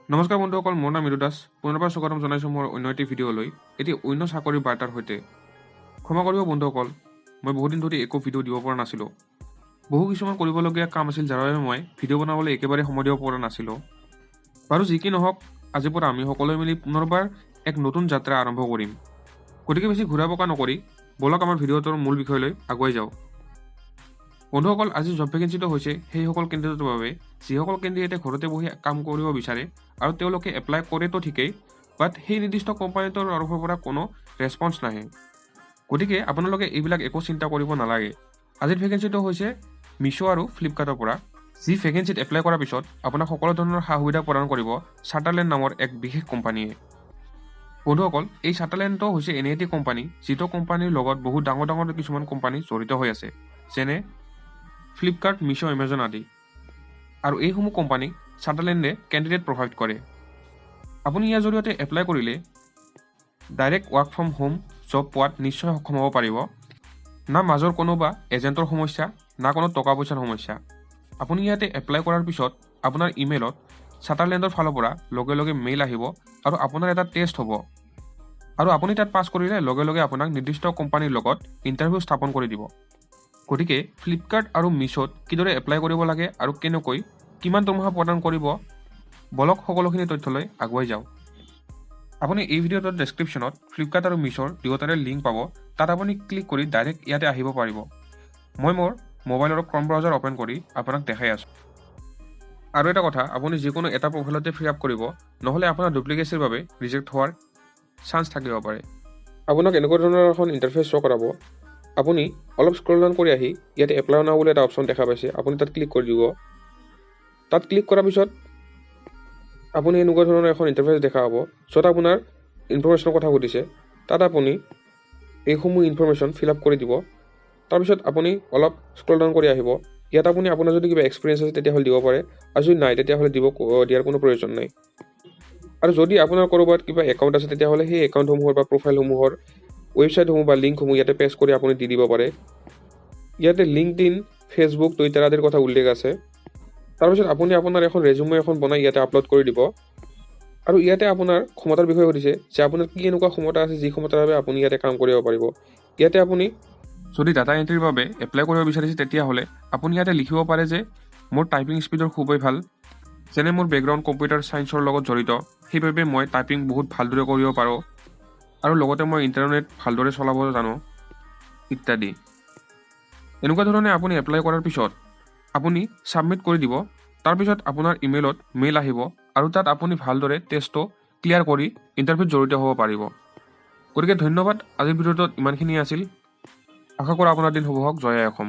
নমস্কাৰ বন্ধুসকল, মোৰ নাম মৃদু দাস। পুনৰবাৰ স্বাগতম জনাইছোঁ মোৰ অন্য এটি ভিডিঅ'লৈ, এটি অন্য চাকৰিৰ বাৰ্তাৰ সৈতে। ক্ষমা কৰিব বন্ধুসকল, মই বহুদিন ধৰি একো ভিডিঅ' দিব পৰা নাছিলোঁ। কিছুমান কৰিবলগীয়া কাম আছিল, যাৰ বাবে মই ভিডিঅ' বনাবলৈ একেবাৰে সময় দিব পৰা নাছিলোঁ। বাৰু যি কি নহওক, আজিৰ পৰা আমি সকলোৱে মিলি পুনৰবাৰ এক নতুন যাত্ৰা আৰম্ভ কৰিম। গতিকে বেছি ঘূৰা পকা নকৰি বলক আমাৰ ভিডিঅ'টোৰ মূল বিষয়লৈ আগুৱাই যাওঁ। বন্ধুসকল, আজি জব ভেকেঞ্চিটো হৈছে সেইসকল কেণ্ডিডেটৰ বাবে যিসকল কেণ্ডিডেটে ঘৰতে বহি কাম কৰিব বিচাৰে আৰু তেওঁলোকে এপ্লাই কৰেতো ঠিকেই, বাট সেই নিৰ্দিষ্ট কোম্পানীটোৰ তৰফৰ পৰা কোনো ৰেছপন্স নাহে। গতিকে আপোনালোকে এইবিলাক একো চিন্তা কৰিব নালাগে। আজিৰ ভেকেঞ্চিটো হৈছে মিছো আৰু ফ্লিপকাৰ্টৰ পৰা, যি ভেকেঞ্চিত এপ্লাই কৰাৰ পিছত আপোনাক সকলো ধৰণৰ সা সুবিধা প্ৰদান কৰিব চাটাৰলেণ্ড নামৰ এক বিশেষ কোম্পানীয়ে। বন্ধুসকল, এই চাটাৰলেণ্ডটো হৈছে এনে এটি কোম্পানী যিটো কোম্পানীৰ লগত বহুত ডাঙৰ ডাঙৰ কিছুমান কোম্পানী জড়িত হৈ আছে, যেনে ফ্লিপকাৰ্ট, মিছো, এমেজন আদি। আৰু এইসমূহ কোম্পানীক চাটাৰলেণ্ডে কেণ্ডিডেট প্ৰভাইড কৰে। আপুনি ইয়াৰ জৰিয়তে এপ্লাই কৰিলে direct work from home job পোৱাত নিশ্চয় সক্ষম হ'ব পাৰিব। না মাজৰ কোনোবা এজেণ্টৰ সমস্যা, না কোনো টকা পইচাৰ সমস্যা। আপুনি ইয়াতে এপ্লাই কৰাৰ পিছত আপোনাৰ ইমেইলত চাটাৰলেণ্ডৰ ফালৰ পৰা লগে লগে মেইল আহিব আৰু আপোনাৰ এটা টেষ্ট হ'ব। আৰু আপুনি তাত পাছ কৰিলে লগে লগে আপোনাক নিৰ্দিষ্ট কোম্পানীৰ লগত ইণ্টাৰভিউ স্থাপন কৰি দিব। গতিকে ফ্লিপকাৰ্ট আৰু মিছোত কিদৰে এপ্লাই কৰিব লাগে আৰু কেনেকৈ কিমান দৰমহা প্ৰদান কৰিব, বলক সকলোখিনি তথ্যলৈ আগুৱাই যাওঁ। আপুনি এই ভিডিঅ'টোৰ ডেছক্ৰিপশ্যনত ফ্লিপকাৰ্ট আৰু মিছোৰ দুয়োটাৰে লিংক পাব। তাত আপুনি ক্লিক কৰি ডাইৰেক্ট ইয়াতে আহিব পাৰিব। মই মোৰ মোবাইলৰ ক্ৰম ব্ৰাউজাৰ অ'পেন কৰি আপোনাক দেখাই আছোঁ। আৰু এটা কথা, আপুনি যিকোনো এটা প্ৰফাইলতে ফিল আপ কৰিব, নহ'লে আপোনাৰ ডুপ্লিকেচিৰ বাবে ৰিজেক্ট হোৱাৰ চান্স থাকিব পাৰে। আপোনাক এনেকুৱা ধৰণৰ এখন ইণ্টাৰফেচ শ্ব' কৰাব। আপুনি অলপ স্ক্ৰল ডাউন কৰি আহি ইয়াতে এপ্লাই নাও বুলি এটা অপশ্যন দেখা পাইছে, আপুনি তাত ক্লিক কৰি দিব। তাত ক্লিক কৰাৰ পিছত আপুনি এনেকুৱা ধৰণৰ এখন ইণ্টাৰফেচ দেখা পাব, য'ত আপোনাৰ ইনফৰমেশ্যনৰ কথা সুধিছে। তাত আপুনি এইসমূহ ইনফৰমেশ্যন ফিল আপ কৰি দিব। তাৰপিছত আপুনি অলপ স্ক্ৰল ডাউন কৰি আহিব। ইয়াত আপুনি আপোনাৰ যদি কিবা এক্সপিৰিয়েঞ্চ আছে তেতিয়াহ'লে দিব পাৰে, আৰু যদি নাই তেতিয়াহ'লে দিয়াৰ কোনো প্ৰয়োজন নাই। আৰু যদি আপোনাৰ ক'ৰবাত কিবা একাউণ্ট আছে তেতিয়াহ'লে সেই একাউণ্টসমূহৰ বা প্ৰফাইলসমূহৰ ৱেবছাইটসমূহ বা লিংকসমূহ ইয়াতে পেষ্ট কৰি আপুনি দি দিব পাৰে। ইয়াতে লিংকডইন, ফেচবুক, টুইটাৰ আদিৰ কথা উল্লেখ আছে। তাৰপিছত আপুনি আপোনাৰ এখন ৰেজুমে এখন বনাই ইয়াতে আপলোড কৰি দিব। আৰু ইয়াতে আপোনাৰ ক্ষমতাৰ বিষয়ে সুধিছে যে আপোনাৰ কি এনেকুৱা ক্ষমতা আছে যি ক্ষমতাৰ বাবে আপুনি ইয়াতে কাম কৰিব পাৰিব। ইয়াতে আপুনি যদি ডাটা এণ্ট্ৰিৰ বাবে এপ্লাই কৰিব বিচাৰিছে তেতিয়াহ'লে আপুনি ইয়াতে লিখিব পাৰে যে মোৰ টাইপিং স্পীডৰ খুবেই ভাল, যেনে মোৰ বেকগ্ৰাউণ্ড কম্পিউটাৰ ছায়েন্সৰ লগত জড়িত, সেইবাবে মই টাইপিং বহুত ভালদৰে কৰিব পাৰোঁ, আৰু লগতে মই ইণ্টাৰনেট ভালদৰে চলাব জানো ইত্যাদি। এনেকুৱা ধৰণে আপুনি এপ্লাই কৰাৰ পিছত আপুনি ছাবমিট কৰি দিব। তাৰপিছত আপোনাৰ ইমেইলত মেইল আহিব আৰু তাত আপুনি ভালদৰে টেষ্টটো ক্লিয়াৰ কৰি ইণ্টাৰভিউত জড়িত হ'ব পাৰিব। গতিকে ধন্যবাদ। আজিৰ ভিডিঅ'টোত ইমানখিনি আছিল। আশা কৰোঁ আপোনাৰ দিন শুভ হওক। জয় আই অসম।